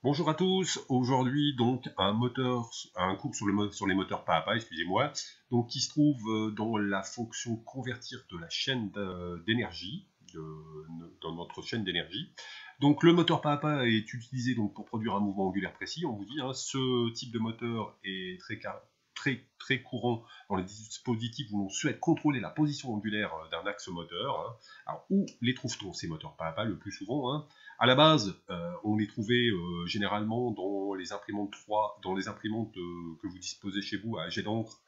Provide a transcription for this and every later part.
Bonjour à tous, aujourd'hui donc un cours sur les moteurs pas à pas, excusez-moi, donc qui se trouve dans la fonction convertir de la chaîne d'énergie, dans notre chaîne d'énergie. Donc le moteur pas à pas est utilisé donc pour produire un mouvement angulaire précis, on vous dit, hein, ce type de moteur est très courant dans les dispositifs où l'on souhaite contrôler la position angulaire d'un axe moteur. Hein. Alors où les trouve-t-on ces moteurs pas à pas le plus souvent, hein? À la base, on les trouvait généralement dans les imprimantes 3, dans les imprimantes que vous disposez chez vous à jet d'encre,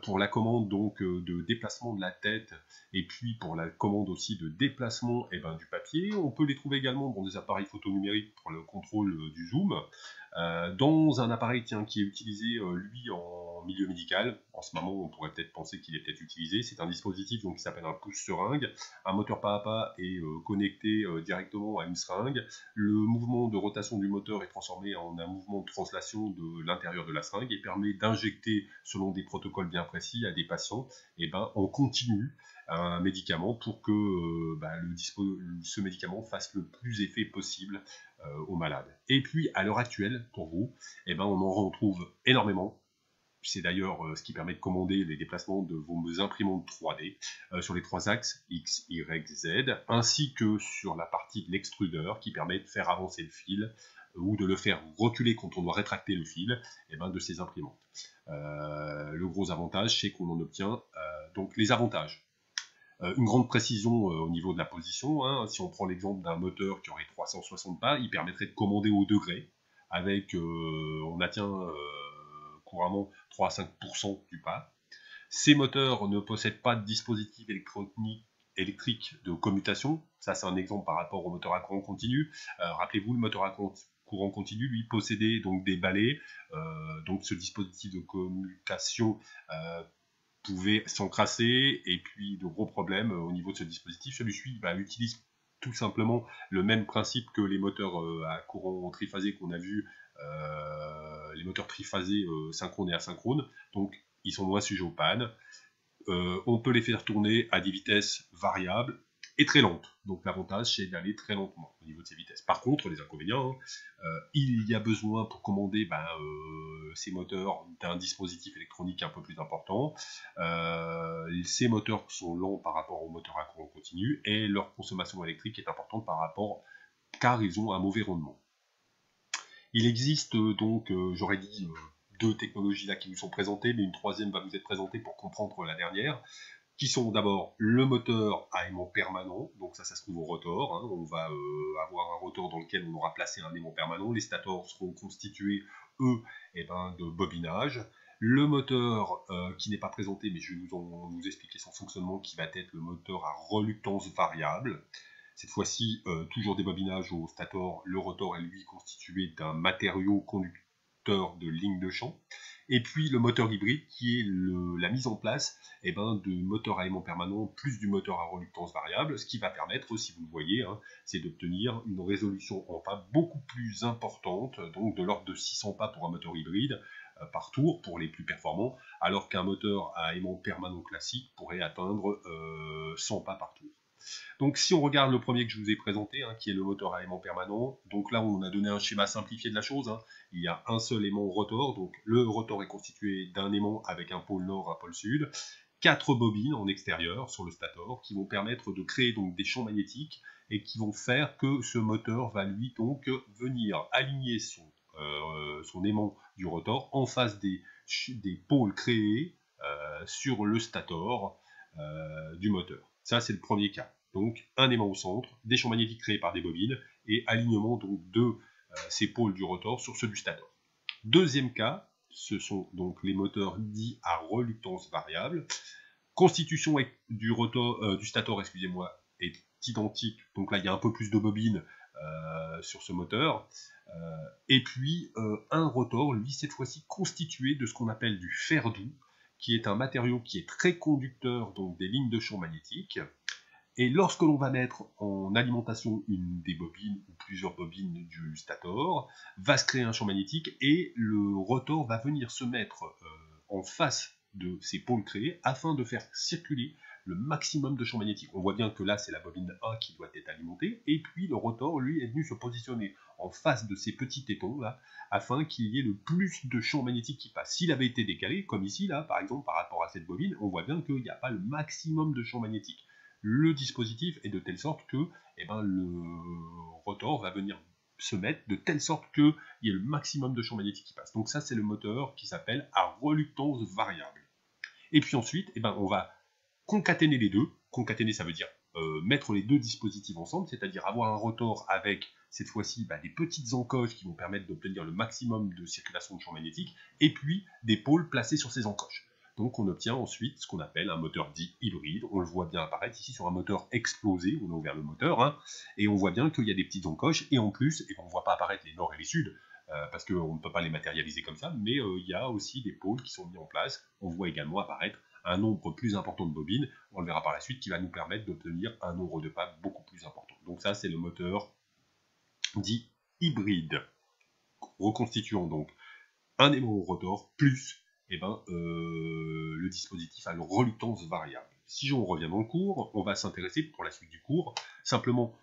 pour la commande donc de déplacement de la tête, et puis pour la commande aussi de déplacement du papier. On peut les trouver également dans des appareils photo numériques pour le contrôle du zoom. Dans un appareil qui est utilisé lui en milieu médical. En ce moment, on pourrait peut-être penser qu'il est peut-être utilisé. C'est un dispositif donc, qui s'appelle un pouce-seringue. Un moteur pas à pas est connecté directement à une seringue. Le mouvement de rotation du moteur est transformé en un mouvement de translation de l'intérieur de la seringue et permet d'injecter, selon des protocoles bien précis, à des patients en continu un médicament pour que ce médicament fasse le plus effet possible aux malades. Et puis, à l'heure actuelle, pour vous, on en retrouve énormément. C'est d'ailleurs ce qui permet de commander les déplacements de vos imprimantes 3D sur les trois axes X, Y, Z, ainsi que sur la partie de l'extrudeur qui permet de faire avancer le fil ou de le faire reculer quand on doit rétracter le fil de ces imprimantes. Le gros avantage, c'est qu'on en obtient donc les avantages. Une grande précision au niveau de la position. Hein. Si on prend l'exemple d'un moteur qui aurait 360 pas, il permettrait de commander au degré, avec, on atteint couramment 3 à 5% du pas. Ces moteurs ne possèdent pas de dispositif électrique de commutation. Ça, c'est un exemple par rapport au moteur à courant continu. Rappelez-vous, le moteur à courant continu, lui, possédait donc des balais. Donc, ce dispositif de commutation pouvait s'encrasser, et puis de gros problèmes au niveau de ce dispositif. Celui-ci utilise tout simplement le même principe que les moteurs à courant triphasé qu'on a vu, les moteurs triphasés synchrones et asynchrones, donc ils sont moins sujets aux pannes. On peut les faire tourner à des vitesses variables et très lentes. Donc l'avantage, c'est d'aller très lentement au niveau de ces vitesses. Par contre, les inconvénients, il y a besoin pour commander ces moteurs d'un dispositif électronique un peu plus important. Ces moteurs sont lents par rapport aux moteurs à courant continu et leur consommation électrique est importante car ils ont un mauvais rendement. Il existe donc, j'aurais dit, deux technologies là qui nous sont présentées, mais une troisième va nous être présentée pour comprendre la dernière, qui sont d'abord le moteur à aimant permanent, donc ça se trouve au rotor, hein. On va avoir un rotor dans lequel on aura placé un aimant permanent, les stators seront constitués, eux, de bobinage. Le moteur qui n'est pas présenté, mais je vais vous expliquer son fonctionnement, qui va être le moteur à reluctance variable. Cette fois-ci, toujours des bobinages au stator. Le rotor est lui constitué d'un matériau conducteur de ligne de champ. Et puis le moteur hybride qui est la mise en place de moteur à aimant permanent plus du moteur à reluctance variable, ce qui va permettre, si vous le voyez, hein, c'est d'obtenir une résolution en pas beaucoup plus importante, donc de l'ordre de 600 pas pour un moteur hybride par tour pour les plus performants, alors qu'un moteur à aimant permanent classique pourrait atteindre 100 pas par tour. Donc si on regarde le premier que je vous ai présenté, hein, qui est le moteur à aimant permanent, donc là on a donné un schéma simplifié de la chose, hein. Il y a un seul aimant rotor, donc le rotor est constitué d'un aimant avec un pôle nord, un pôle sud, 4 bobines en extérieur sur le stator qui vont permettre de créer donc des champs magnétiques et qui vont faire que ce moteur va lui donc venir aligner son aimant du rotor en face des pôles créés sur le stator du moteur. Ça, c'est le premier cas. Donc, un aimant au centre, des champs magnétiques créés par des bobines, et alignement donc de ces pôles du rotor sur ceux du stator. Deuxième cas, ce sont donc les moteurs dits à reluctance variable. Constitution du stator, excusez-moi, est identique. Donc là, il y a un peu plus de bobines sur ce moteur. Et puis, un rotor, lui, cette fois-ci constitué de ce qu'on appelle du fer doux, qui est un matériau qui est très conducteur donc des lignes de champ magnétiques. Et lorsque l'on va mettre en alimentation une des bobines ou plusieurs bobines du stator, va se créer un champ magnétique et le rotor va venir se mettre en face de ces pôles créés afin de faire circuler le maximum de champ magnétique. On voit bien que là, c'est la bobine 1 qui doit être alimentée, et puis le rotor, lui, est venu se positionner en face de ces petits tétons, là, afin qu'il y ait le plus de champ magnétique qui passe. S'il avait été décalé, comme ici, là, par exemple, par rapport à cette bobine, on voit bien qu'il n'y a pas le maximum de champ magnétique. Le dispositif est de telle sorte que le rotor va venir se mettre de telle sorte qu'il y ait le maximum de champ magnétique qui passe. Donc ça, c'est le moteur qui s'appelle à reluctance variable. Et puis ensuite, on va concaténer les deux. Concaténer, ça veut dire mettre les deux dispositifs ensemble, c'est-à-dire avoir un rotor avec, cette fois-ci, des petites encoches qui vont permettre d'obtenir le maximum de circulation de champ magnétique, et puis des pôles placés sur ces encoches. Donc on obtient ensuite ce qu'on appelle un moteur dit hybride. On le voit bien apparaître ici sur un moteur explosé, on a ouvert le moteur, et on voit bien qu'il y a des petites encoches, et en plus, on ne voit pas apparaître les nord et les sud, parce qu'on ne peut pas les matérialiser comme ça, mais il y a aussi des pôles qui sont mis en place. On voit également apparaître un nombre plus important de bobines, on le verra par la suite, qui va nous permettre d'obtenir un nombre de pas beaucoup plus important. Donc ça, c'est le moteur dit hybride, reconstituant donc un aimant au rotor plus le dispositif à une reluctance variable. Si on revient dans le cours, on va s'intéresser pour la suite du cours, simplement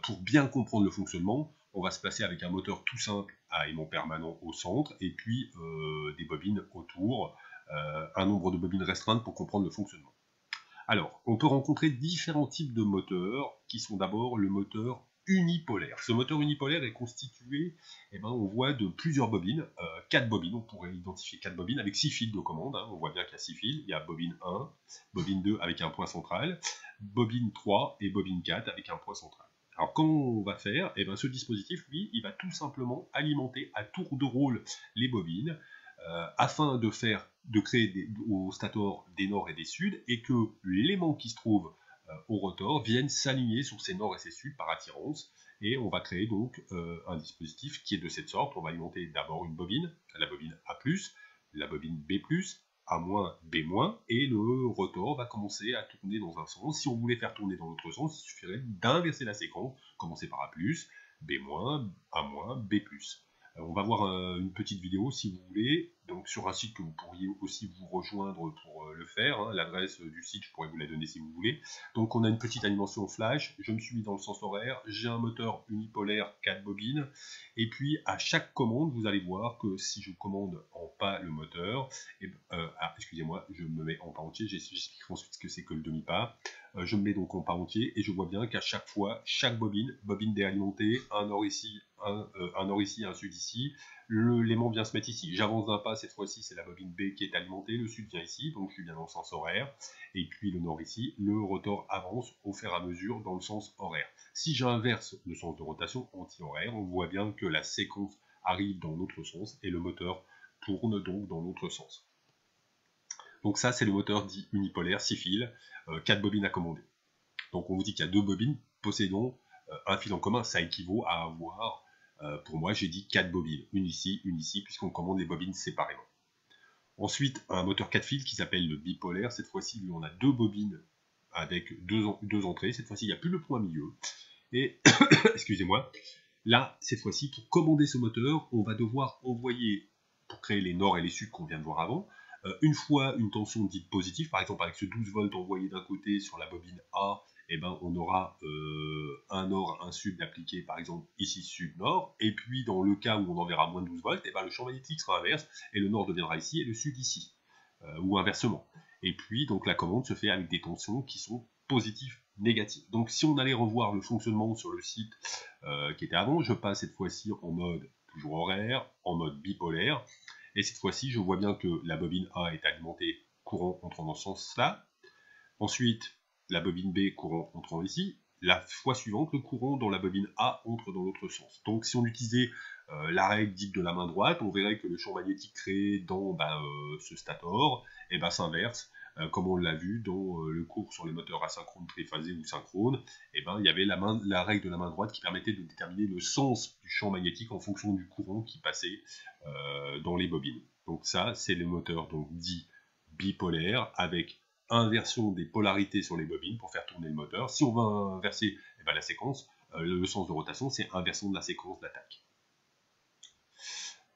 pour bien comprendre le fonctionnement, on va se placer avec un moteur tout simple à aimant permanent au centre, et puis des bobines autour, un nombre de bobines restreintes pour comprendre le fonctionnement. Alors, on peut rencontrer différents types de moteurs, qui sont d'abord le moteur unipolaire. Ce moteur unipolaire est constitué, on voit de plusieurs bobines, 4 bobines, on pourrait identifier 4 bobines avec 6 fils de commande, on voit bien qu'il y a 6 fils, il y a bobine 1, bobine 2 avec un point central, bobine 3 et bobine 4 avec un point central. Alors comment on va faire? Ce dispositif, lui, il va tout simplement alimenter à tour de rôle les bobines, afin de créer au stator des nord et des sud, et que l'aimant qui se trouve au rotor vienne s'aligner sur ces nord et ces sud par attirance, et on va créer donc un dispositif qui est de cette sorte. On va alimenter d'abord une bobine, la bobine A+, la bobine B+, A-, B-, et le rotor va commencer à tourner dans un sens. Si on voulait faire tourner dans l'autre sens, il suffirait d'inverser la séquence, commencer par A+, B-, A-, B+. On va voir une petite vidéo si vous voulez, donc sur un site que vous pourriez aussi vous rejoindre pour le faire, l'adresse du site je pourrais vous la donner si vous voulez. Donc on a une petite animation flash, je me suis mis dans le sens horaire, j'ai un moteur unipolaire 4 bobines, et puis à chaque commande vous allez voir que si je commande en pas le moteur, excusez-moi, je me mets en pas entier, j'expliquerai ensuite ce que c'est que le demi-pas. Je me mets donc en pas entier, et je vois bien qu'à chaque fois, chaque bobine déalimentée, un nord ici, un nord ici, un sud ici, l'aimant vient se mettre ici. J'avance d'un pas, cette fois-ci c'est la bobine B qui est alimentée, le sud vient ici, donc je suis bien dans le sens horaire, et puis le nord ici, le rotor avance au fur et à mesure dans le sens horaire. Si j'inverse le sens de rotation anti-horaire, on voit bien que la séquence arrive dans l'autre sens, et le moteur tourne donc dans l'autre sens. Donc ça, c'est le moteur dit unipolaire, 6 fils, 4 bobines à commander. Donc on vous dit qu'il y a 2 bobines possédant un fil en commun, ça équivaut à avoir, pour moi j'ai dit 4 bobines, une ici, puisqu'on commande les bobines séparément. Ensuite, un moteur 4 fils qui s'appelle le bipolaire, cette fois-ci on a 2 bobines avec deux entrées, cette fois-ci il n'y a plus le point milieu, et, excusez-moi, là, cette fois-ci, pour commander ce moteur, on va devoir envoyer, pour créer les nord et les sud qu'on vient de voir avant, une fois une tension dite positive, par exemple avec ce 12 volts envoyé d'un côté sur la bobine A, on aura un nord, un sud appliqué, par exemple ici sud-nord, et puis dans le cas où on enverra moins de 12 volts, le champ magnétique sera inverse, et le nord deviendra ici et le sud ici, ou inversement. Et puis donc la commande se fait avec des tensions qui sont positives, négatives. Donc si on allait revoir le fonctionnement sur le site qui était avant, je passe cette fois-ci en mode toujours horaire, en mode bipolaire, et cette fois-ci, je vois bien que la bobine A est alimentée courant entrant dans ce sens-là. Ensuite, la bobine B, courant entrant ici. La fois suivante, le courant dans la bobine A entre dans l'autre sens. Donc, si on utilisait la règle dite de la main droite, on verrait que le champ magnétique créé dans ce stator s'inverse, comme on l'a vu dans le cours sur les moteurs asynchrones triphasés ou synchrones. Il y avait la règle de la main droite qui permettait de déterminer le sens du champ magnétique en fonction du courant qui passait dans les bobines. Donc ça, c'est les moteurs donc dits bipolaires avec inversion des polarités sur les bobines pour faire tourner le moteur. Si on veut inverser la séquence, le sens de rotation, c'est inversion de la séquence d'attaque.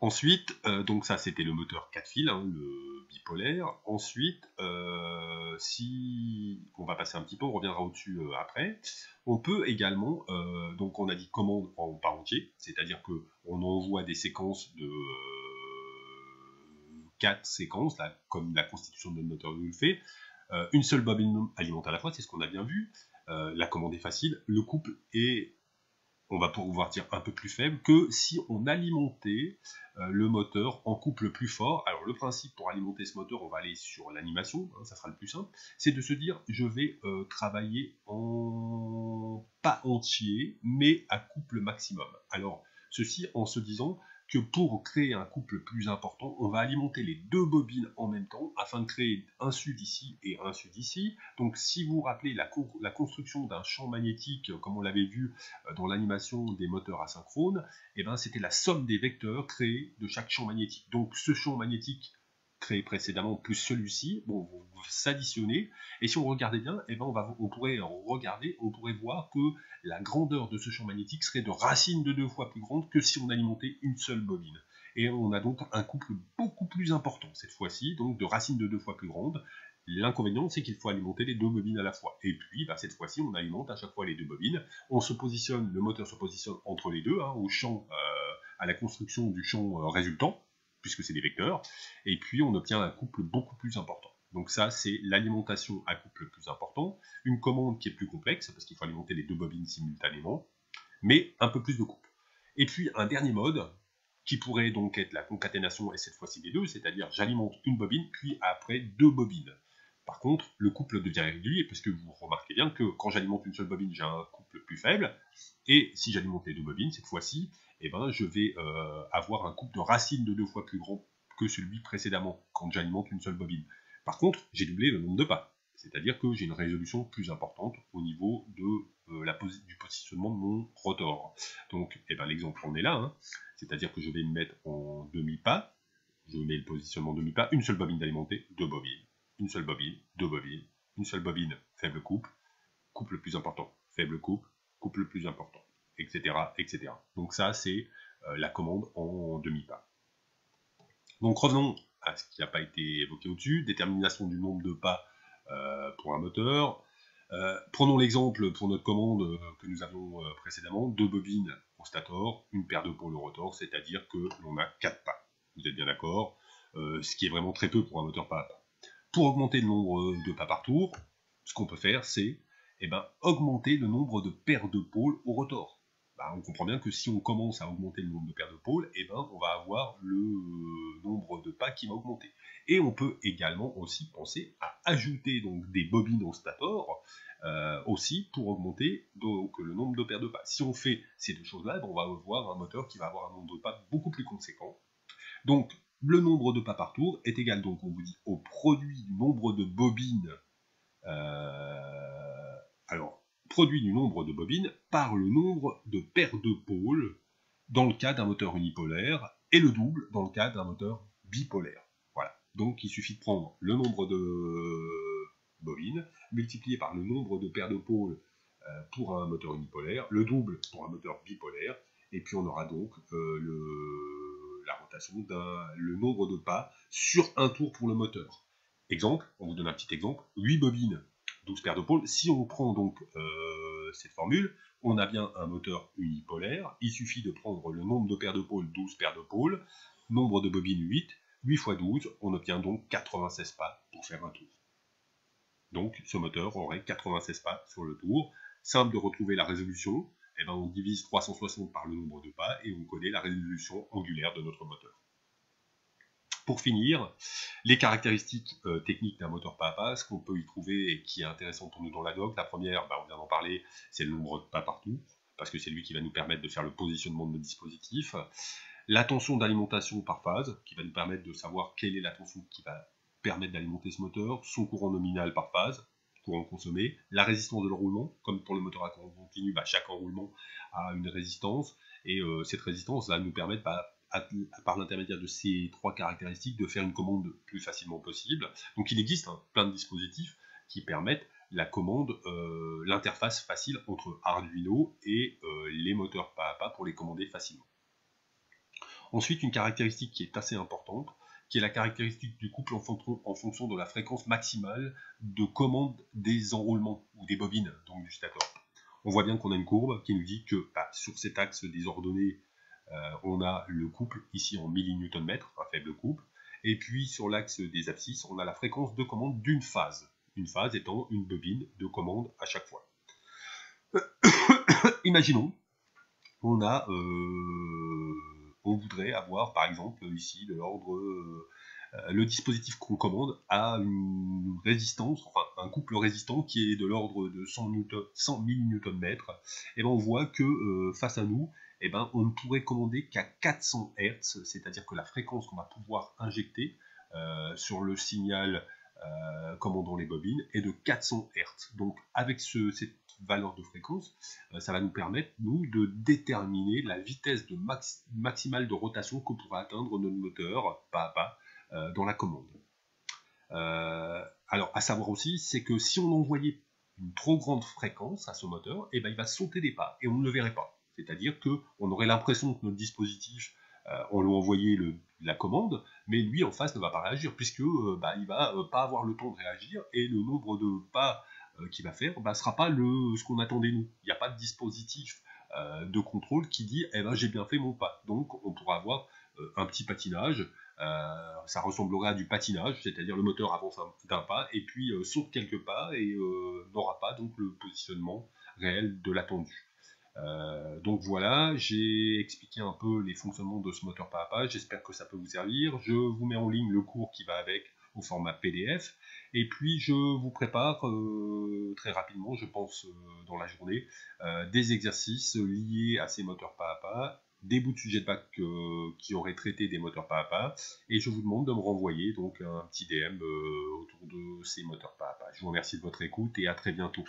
Ensuite, donc ça c'était le moteur 4 fils, hein, le bipolaire. Ensuite, si on va passer un petit peu, on reviendra au-dessus après. On peut également, donc on a dit commande en part entier, c'est-à-dire que on envoie des séquences de 4 séquences, là, comme la constitution de notre moteur nous le fait. Une seule bobine alimente à la fois, c'est ce qu'on a bien vu. La commande est facile. Le couple est, on va pouvoir dire, un peu plus faible que si on alimentait le moteur en couple plus fort. Alors le principe pour alimenter ce moteur, on va aller sur l'animation, hein, ça sera le plus simple, c'est de se dire je vais travailler en pas entier, mais à couple maximum. Alors ceci en se disant que pour créer un couple plus important, on va alimenter les deux bobines en même temps afin de créer un sud ici et un sud ici. Donc si vous vous rappelez la construction d'un champ magnétique, comme on l'avait vu dans l'animation des moteurs asynchrones, eh ben, c'était la somme des vecteurs créés de chaque champ magnétique. Donc ce champ magnétique créé précédemment plus celui-ci, bon, vous s'additionnez, et si on regardait bien, eh ben, on pourrait regarder, on pourrait voir que la grandeur de ce champ magnétique serait de racine de 2 fois plus grande que si on alimentait une seule bobine. Et on a donc un couple beaucoup plus important cette fois-ci, donc de racine de 2 fois plus grande. L'inconvénient, c'est qu'il faut alimenter les deux bobines à la fois. Et puis, bah, cette fois-ci, on alimente à chaque fois les deux bobines. On se positionne, le moteur se positionne entre les deux, hein, au champ, à la construction du champ résultant, puisque c'est des vecteurs. Et puis, on obtient un couple beaucoup plus important. Donc ça, c'est l'alimentation à couple plus important. Une commande qui est plus complexe, parce qu'il faut alimenter les deux bobines simultanément, mais un peu plus de couple. Et puis, un dernier mode, qui pourrait donc être la concaténation, et cette fois-ci des deux, c'est-à-dire j'alimente une bobine, puis après deux bobines. Par contre, le couple devient régulier, parce que vous remarquez bien que quand j'alimente une seule bobine, j'ai un couple plus faible, et si j'alimente les deux bobines, cette fois-ci, eh ben, je vais avoir un couple de racines de 2 fois plus grand que celui précédemment, quand j'alimente une seule bobine. Par contre, j'ai doublé le nombre de pas, c'est-à-dire que j'ai une résolution plus importante au niveau de, du positionnement de mon rotor. Donc, eh ben, l'exemple on est là, hein, c'est-à-dire que je vais me mettre en demi-pas, je mets le positionnement demi-pas, une seule bobine d'alimenter, deux bobines, une seule bobine, deux bobines, une seule bobine, faible couple, couple le plus important, faible couple, couple le plus important, etc. etc. Donc ça, c'est la commande en demi-pas. Donc revenons à ce qui n'a pas été évoqué au-dessus, détermination du nombre de pas pour un moteur. Prenons l'exemple pour notre commande que nous avions précédemment, deux bobines au stator, une paire de pôles au rotor, c'est-à-dire que l'on a 4 pas. Vous êtes bien d'accord, ce qui est vraiment très peu pour un moteur pas à pas. Pour augmenter le nombre de pas par tour, ce qu'on peut faire, c'est augmenter le nombre de paires de pôles au rotor. On comprend bien que si on commence à augmenter le nombre de paires de pôles, on va avoir le nombre de pas qui va augmenter. Et on peut également aussi penser à ajouter donc des bobines au stator, aussi pour augmenter donc, le nombre de paires de pas. Si on fait ces deux choses-là, on va avoir un moteur qui va avoir un nombre de pas beaucoup plus conséquent. Donc, le nombre de pas par tour est égal, donc on vous dit, au produit du nombre de bobines, produit du nombre de bobines par le nombre de paires de pôles dans le cas d'un moteur unipolaire et le double dans le cas d'un moteur bipolaire. Voilà. Donc, il suffit de prendre le nombre de bobines multiplié par le nombre de paires de pôles pour un moteur unipolaire, le double pour un moteur bipolaire, et puis on aura donc la rotation le nombre de pas sur un tour pour le moteur. Exemple, on vous donne un petit exemple, 8 bobines, 12 paires de pôles. Si on prend donc cette formule, on a bien un moteur unipolaire, il suffit de prendre le nombre de paires de pôles, 12 paires de pôles, nombre de bobines 8, 8 fois 12, on obtient donc 96 pas pour faire un tour. Donc ce moteur aurait 96 pas sur le tour. Simple de retrouver la résolution, on divise 360 par le nombre de pas et on connaît la résolution angulaire de notre moteur. Pour finir, les caractéristiques techniques d'un moteur pas à pas, ce qu'on peut y trouver et qui est intéressant pour nous dans la doc, la première, on vient d'en parler, c'est le nombre de pas partout, parce que c'est lui qui va nous permettre de faire le positionnement de nos dispositifs. La tension d'alimentation par phase, qui va nous permettre de savoir quelle est la tension qui va permettre d'alimenter ce moteur, son courant nominal par phase, courant consommé, la résistance de l'enroulement, comme pour le moteur à courant continu, chaque enroulement a une résistance, et cette résistance va nous permettre, par l'intermédiaire de ces 3 caractéristiques, de faire une commande le plus facilement possible. Donc il existe plein de dispositifs qui permettent la commande, l'interface facile entre Arduino et les moteurs pas à pas pour les commander facilement. Ensuite, une caractéristique qui est assez importante, qui est la caractéristique du couple en fonction de la fréquence maximale de commande des enroulements ou des bobines, donc du stator. On voit bien qu'on a une courbe qui nous dit que sur cet axe des ordonnées, on a le couple ici en millinewton-mètre, un faible couple, et puis sur l'axe des abscisses, on a la fréquence de commande d'une phase. Une phase étant une bobine de commande à chaque fois. Imaginons, on voudrait avoir par exemple ici de l'ordre, le dispositif qu'on commande a une résistance, enfin un couple résistant qui est de l'ordre de 100 000 Nm, et ben on voit que face à nous, et ben on ne pourrait commander qu'à 400 Hz, c'est-à-dire que la fréquence qu'on va pouvoir injecter sur le signal commandant les bobines est de 400 Hz. Donc avec cette valeur de fréquence, ça va nous permettre, nous, de déterminer la vitesse maximale de rotation que pourra atteindre notre moteur, pas à pas, dans la commande. Alors, à savoir aussi, c'est que si on envoyait une trop grande fréquence à ce moteur, eh ben, il va sauter des pas et on ne le verrait pas. C'est-à-dire qu'on aurait l'impression que notre dispositif, on lui envoyait la commande, mais lui en face ne va pas réagir, puisque il va pas avoir le temps de réagir et le nombre de pas qu'il va faire ne sera pas ce qu'on attendait nous. Il n'y a pas de dispositif de contrôle qui dit eh ben, j'ai bien fait mon pas. Donc on pourra avoir un petit patinage. Ça ressemblerait à du patinage, c'est-à-dire le moteur avance d'un pas et puis saute quelques pas et n'aura pas donc le positionnement réel de l'attendu. Donc voilà, j'ai expliqué un peu les fonctionnements de ce moteur pas à pas, j'espère que ça peut vous servir. Je vous mets en ligne le cours qui va avec au format PDF, et puis je vous prépare très rapidement, je pense dans la journée, des exercices liés à ces moteurs pas à pas, des bouts de sujet de bac qui auraient traité des moteurs pas à pas, et je vous demande de me renvoyer donc un petit DM autour de ces moteurs pas à pas. Je vous remercie de votre écoute et à très bientôt.